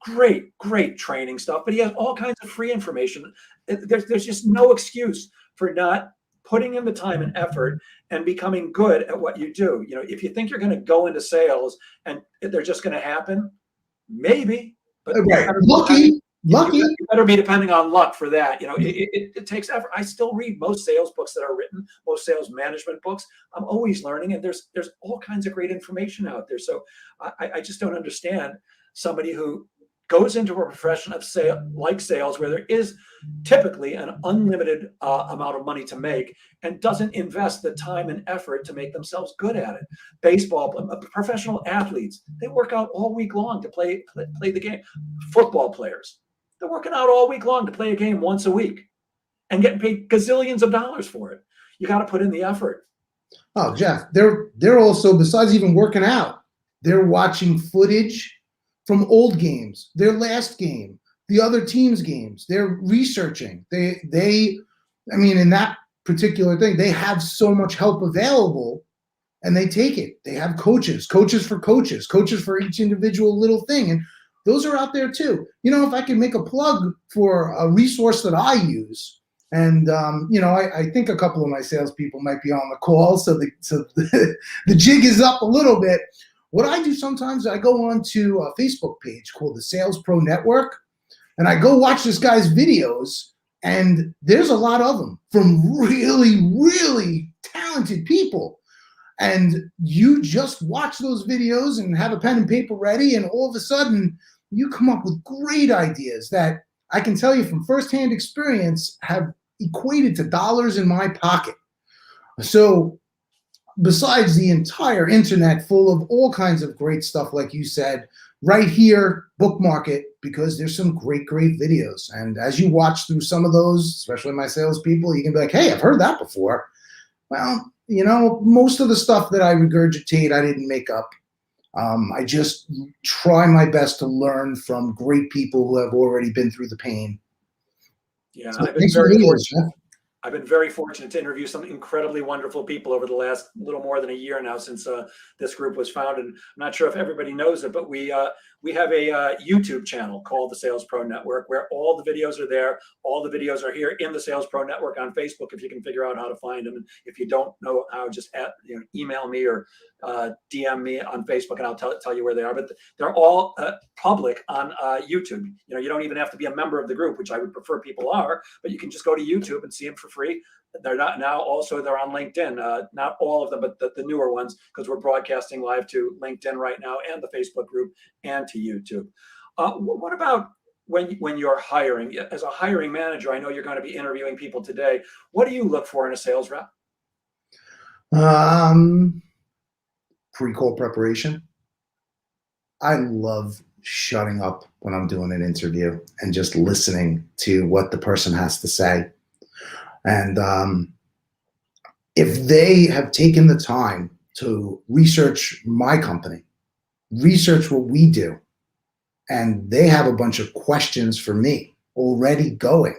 A: Great training stuff, but he has all kinds of free information. There's just no excuse for not putting in the time and effort and becoming good at what you do. If you think you're going to go into sales and they're just going to happen, maybe, but
B: right. Lucky.
A: You better be depending on luck for that. It takes effort. I still read most sales books that are written, most sales management books. I'm always learning, and there's all kinds of great information out there. So I just don't understand somebody who goes into a profession of sales, where there is typically an unlimited amount of money to make, and doesn't invest the time and effort to make themselves good at it. Baseball, professional athletes, they work out all week long to play the game. Football players, they're working out all week long to play a game once a week and getting paid gazillions of dollars for it. You got to put in the effort.
B: Oh, Jeff, they're also, besides even working out, they're watching footage from old games, their last game, the other team's games. They're researching. In that particular thing, they have so much help available, and they take it. They have coaches for each individual little thing. And those are out there too. If I can make a plug for a resource that I use, and I think a couple of my salespeople might be on the call, so the jig is up a little bit. What I do sometimes, I go onto a Facebook page called the Sales Pro Network, and I go watch this guy's videos, and there's a lot of them from really, really talented people. And you just watch those videos and have a pen and paper ready, and all of a sudden you come up with great ideas that I can tell you from firsthand experience have equated to dollars in my pocket. So besides the entire internet full of all kinds of great stuff, like you said, right here, bookmark it, because there's some great videos. And as you watch through some of those, especially my salespeople, you can be like, hey, I've heard that before. Well, most of the stuff that I regurgitate, I didn't make up. I just try my best to learn from great people who have already been through the pain.
A: Yeah,
B: So
A: I've been very fortunate to interview some incredibly wonderful people over the last little more than a year now since this group was founded. I'm not sure if everybody knows it, but we have a YouTube channel called the Sales Pro Network, where all the videos are there. All the videos are here in the Sales Pro Network on Facebook, if you can figure out how to find them. And if you don't know how, just email me or DM me on Facebook, and I'll tell you where they are. But they're all public on YouTube. You don't even have to be a member of the group, which I would prefer people are, but you can just go to YouTube and see them for free. They're not now. Also, they're on LinkedIn. Not all of them, but the newer ones, because we're broadcasting live to LinkedIn right now, and the Facebook group, and to YouTube. What about when you're hiring? As a hiring manager, I know you're going to be interviewing people today. What do you look for in a sales rep?
B: Pre-call preparation. I love shutting up when I'm doing an interview and just listening to what the person has to say. And if they have taken the time to research my company, research what we do, and they have a bunch of questions for me already going,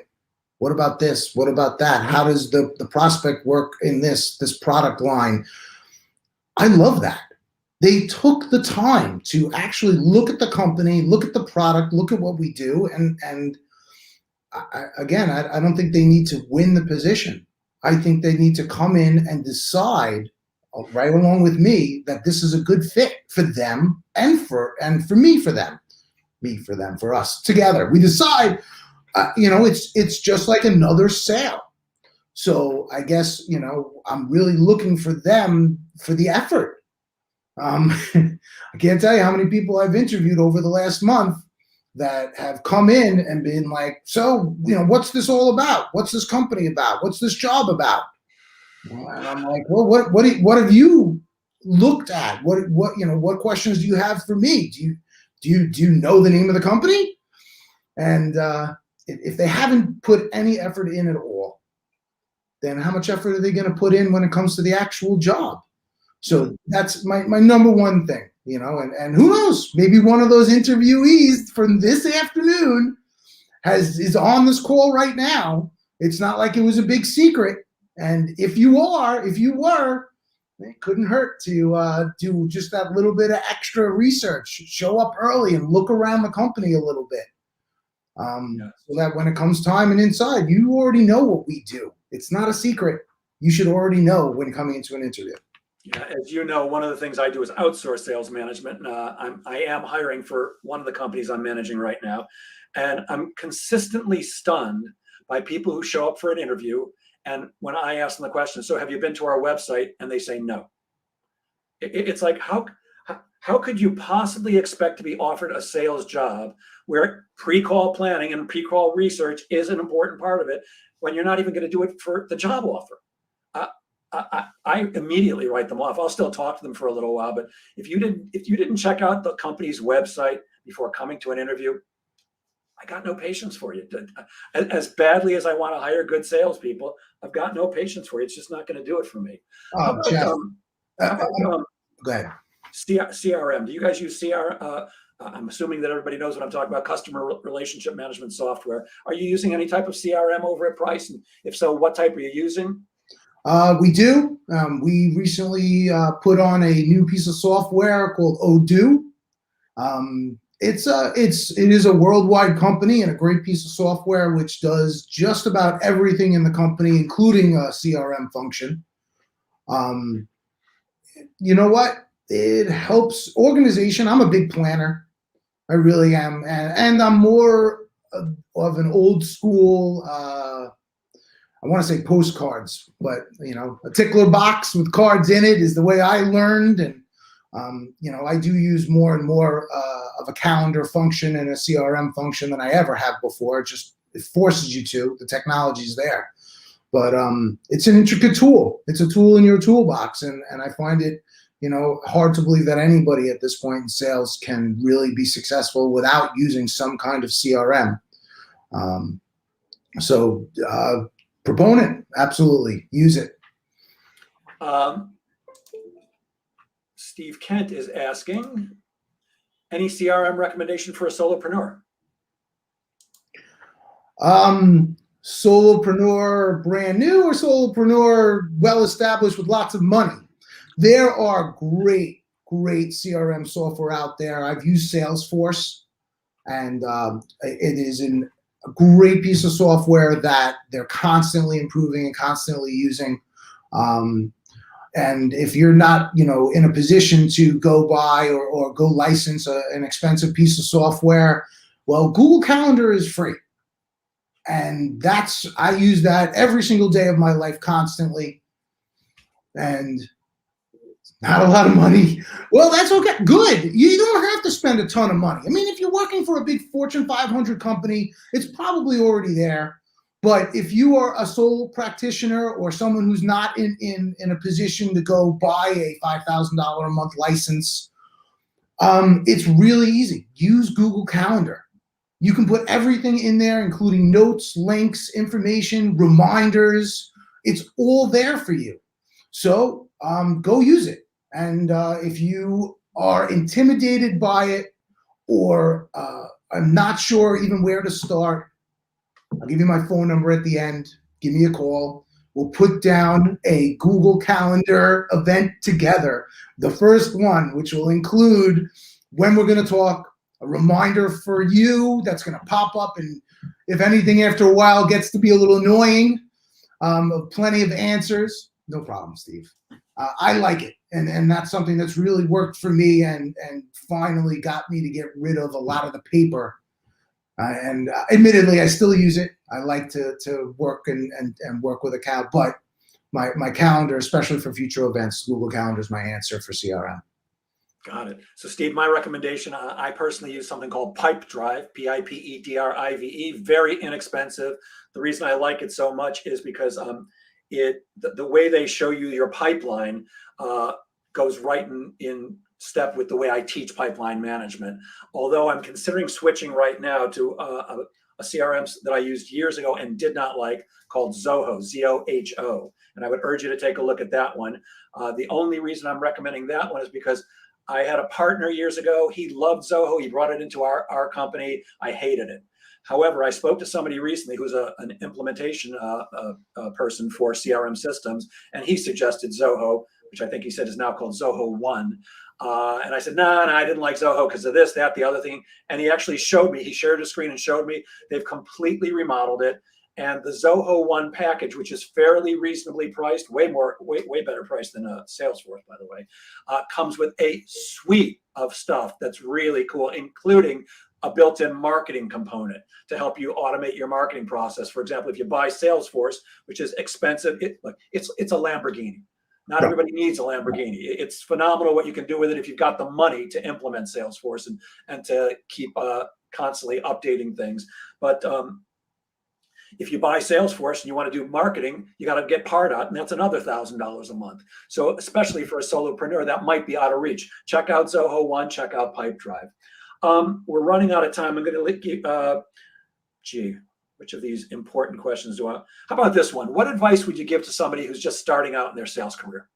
B: what about this? What about that? How does the prospect work in this product line? I love that. They took the time to actually look at the company, look at the product, look at what we do. And I don't think they need to win the position. I think they need to come in and decide right along with me that this is a good fit for them and for me, for them, for us together. We decide, it's just like another sale. So I guess, I'm really looking for them for the effort. I can't tell you how many people I've interviewed over the last month, that have come in and been like, so, what's this all about? What's this company about? What's this job about? And I'm like, well, what have you looked at? What questions do you have for me? Do you know the name of the company? And if they haven't put any effort in at all, then how much effort are they going to put in when it comes to the actual job? So that's my number one thing, and who knows, maybe one of those interviewees from this afternoon is on this call right now. It's not like it was a big secret. And if you were, it couldn't hurt to do just that little bit of extra research, show up early and look around the company a little bit. So that when it comes time and inside, you already know what we do. It's not a secret. You should already know when coming into an interview.
A: Yeah, as you know, one of the things I do is outsource sales management. I am hiring for one of the companies I'm managing right now, and I'm consistently stunned by people who show up for an interview, and when I ask them the question, so have you been to our website? And they say no. It's like, how could you possibly expect to be offered a sales job where pre-call planning and pre-call research is an important part of it when you're not even going to do it for the job offer? I immediately write them off. I'll still talk to them for a little while, but if you didn't check out the company's website before coming to an interview, I got no patience for you. As badly as I want to hire good salespeople, I've got no patience for you. It's just not going to do it for me.
B: Jeff, go ahead.
A: CRM. Do you guys use CRM? I'm assuming that everybody knows what I'm talking about, customer relationship management software. Are you using any type of CRM over at Price? And if so, what type are you using?
B: We do. We recently put on a new piece of software called Odoo. It is a worldwide company and a great piece of software which does just about everything in the company, including a CRM function. You know what? It helps organization. I'm a big planner. I really am, and I'm more of an old school. I want to say postcards, but a tickler box with cards in it is the way I learned. And I do use more and more of a calendar function and a CRM function than I ever have before. It forces you to. The technology's there, but it's an intricate tool. It's a tool in your toolbox, and I find it hard to believe that anybody at this point in sales can really be successful without using some kind of CRM. So proponent, absolutely, use it.
A: Steve Kent is asking, any CRM recommendation for a solopreneur?
B: Solopreneur brand new or solopreneur well-established with lots of money? There are great CRM software out there. I've used Salesforce, and it is a great piece of software that they're constantly improving and constantly using. And if you're not, in a position to go buy or go license an expensive piece of software, well, Google Calendar is free. And I use that every single day of my life constantly. And not a lot of money. Well, that's okay. Good. You don't have to spend a ton of money. I mean, if you're working for a big Fortune 500 company, it's probably already there. But if you are a sole practitioner or someone who's not in a position to go buy a $5,000 a month license, it's really easy. Use Google Calendar. You can put everything in there, including notes, links, information, reminders. It's all there for you. So go use it. And if you are intimidated by it or I'm not sure even where to start, I'll give you my phone number at the end. Give me a call. We'll put down a Google Calendar event together. The first one, which will include when we're going to talk, a reminder for you that's going to pop up. And if anything, after a while gets to be a little annoying, plenty of answers. No problem, Steve. I like it. And that's something that's really worked for me and finally got me to get rid of a lot of the paper. And admittedly, I still use it. I like to work and work with a cal, but my calendar, especially for future events, Google Calendar is my answer for CRM.
A: Got it. So, Steve, my recommendation, I personally use something called Pipedrive, Pipedrive, very inexpensive. The reason I like it so much is because the way they show you your pipeline goes right in step with the way I teach pipeline management. Although I'm considering switching right now to a CRM that I used years ago and did not like, called Zoho, Zoho. And I would urge you to take a look at that one. The only reason I'm recommending that one is because I had a partner years ago. He loved Zoho. He brought it into our company. I hated it. However, I spoke to somebody recently who's an implementation person for CRM systems, and he suggested Zoho, which I think he said is now called Zoho One. And I said, no, I didn't like Zoho because of this, that, the other thing. And he actually showed me, he shared his screen and showed me they've completely remodeled it. And the Zoho One package, which is fairly reasonably priced, way better priced than Salesforce, by the way, comes with a suite of stuff that's really cool, including a built-in marketing component to help you automate your marketing process. For example, if you buy Salesforce, which is expensive, it's a Lamborghini. Not everybody needs a Lamborghini. It's phenomenal what you can do with it if you've got the money to implement Salesforce and to keep constantly updating things. But if you buy Salesforce and you want to do marketing, you got to get Pardot, and that's another $1,000 a month. So especially for a solopreneur, that might be out of reach. Check out Zoho One, check out Pipedrive. We're running out of time. I'm going to let you, which of these important questions do I? How about this one? What advice would you give to somebody who's just starting out in their sales career?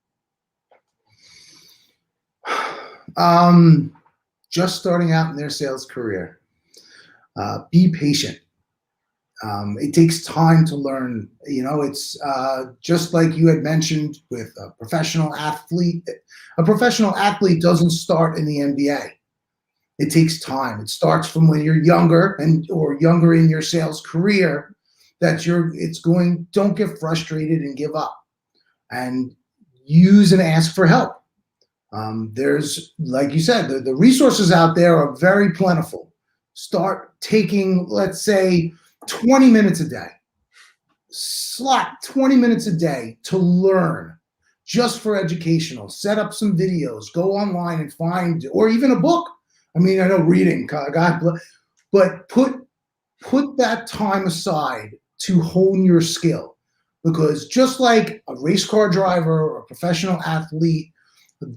B: Just starting out in their sales career. Be patient. It takes time to learn. It's just like you had mentioned with a professional athlete. A professional athlete doesn't start in the NBA. It takes time. It starts from when you're younger or younger in your sales career. Don't get frustrated and give up, and use and ask for help. There's, like you said, the resources out there are very plentiful. Start taking, let's say, 20 minutes a day. Slot 20 minutes a day to learn, just for educational. Set up some videos, go online and find, or even a book. I mean, I know reading, God, but put that time aside to hone your skill, because just like a race car driver or a professional athlete,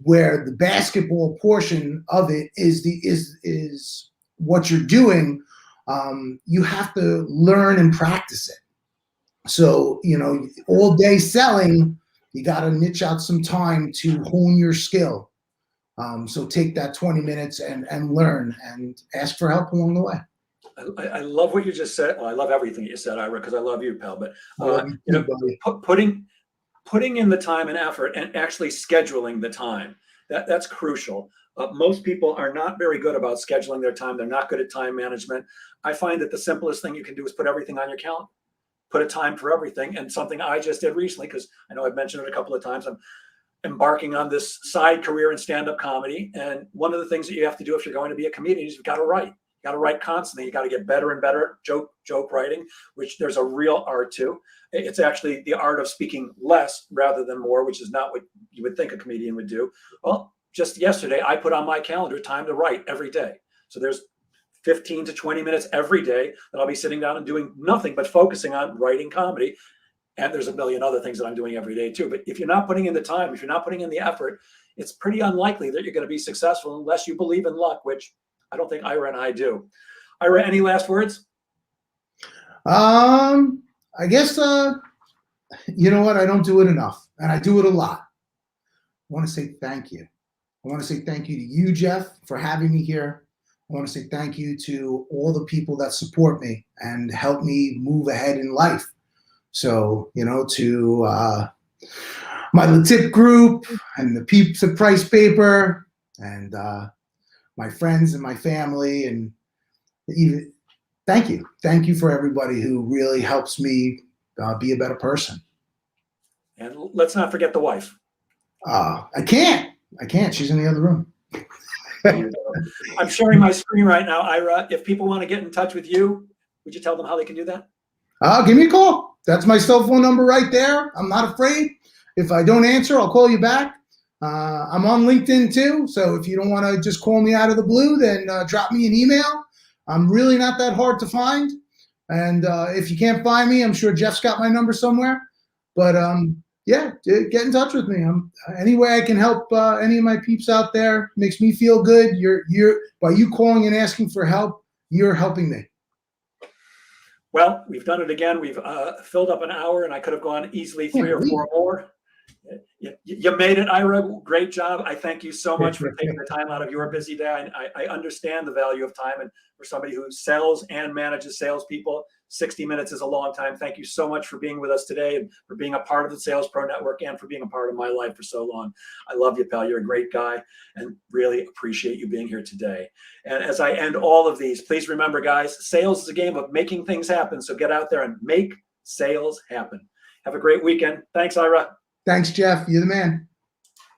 B: where the basketball portion of it is what you're doing, you have to learn and practice it. So, all day selling, you got to niche out some time to hone your skill. So take that 20 minutes and learn and ask for help along the way.
A: I love what you just said. Well, I love everything you said, Ira, because I love you, pal. But putting in the time and effort and actually scheduling the time, that's crucial. Most people are not very good about scheduling their time. They're not good at time management. I find that the simplest thing you can do is put everything on your calendar. Put a time for everything. And something I just did recently, because I know I've mentioned it a couple of times, I'm embarking on this side career in stand-up comedy. And one of the things that you have to do if you're going to be a comedian is you've got to write. You got to write constantly. You got to get better and better joke writing, which there's a real art to. It's actually the art of speaking less rather than more, which is not what you would think a comedian would do. Well, just yesterday, I put on my calendar time to write every day. So there's 15 to 20 minutes every day that I'll be sitting down and doing nothing but focusing on writing comedy. And there's a million other things that I'm doing every day too. But if you're not putting in the time, if you're not putting in the effort, it's pretty unlikely that you're going to be successful unless you believe in luck, which I don't think Ira and I do. Ira, any last words?
B: I guess, you know what? I don't do it enough, and I do it a lot. I want to say thank you. I want to say thank you to you, Jeff, for having me here. I want to say thank you to all the people that support me and help me move ahead in life. So, to my Latip group and the peeps at Price Paper and my friends and my family, and even thank you. Thank you for everybody who really helps me be a better person.
A: And let's not forget the wife.
B: I can't. She's in the other room.
A: I'm sharing my screen right now, Ira. If people want to get in touch with you, would you tell them how they can do that?
B: Give me a call. That's my cell phone number right there. I'm not afraid. If I don't answer, I'll call you back. I'm on LinkedIn too, so if you don't want to just call me out of the blue, then drop me an email. I'm really not that hard to find. And if you can't find me, I'm sure Jeff's got my number somewhere. But yeah, get in touch with me. Any way I can help any of my peeps out there makes me feel good. By you calling and asking for help, you're helping me.
A: Well, we've done it again. We've filled up an hour, and I could have gone easily 3 or 4 more. You made it, Ira. Great job. I thank you so much for taking the time out of your busy day. I understand the value of time, and for somebody who sells and manages salespeople, 60 minutes is a long time. Thank you so much for being with us today and for being a part of the Sales Pro Network and for being a part of my life for so long. I love you, pal. You're a great guy and really appreciate you being here today. And as I end all of these, please remember, guys, sales is a game of making things happen. So get out there and make sales happen. Have a great weekend. Thanks, Ira.
B: Thanks, Jeff. You're the man.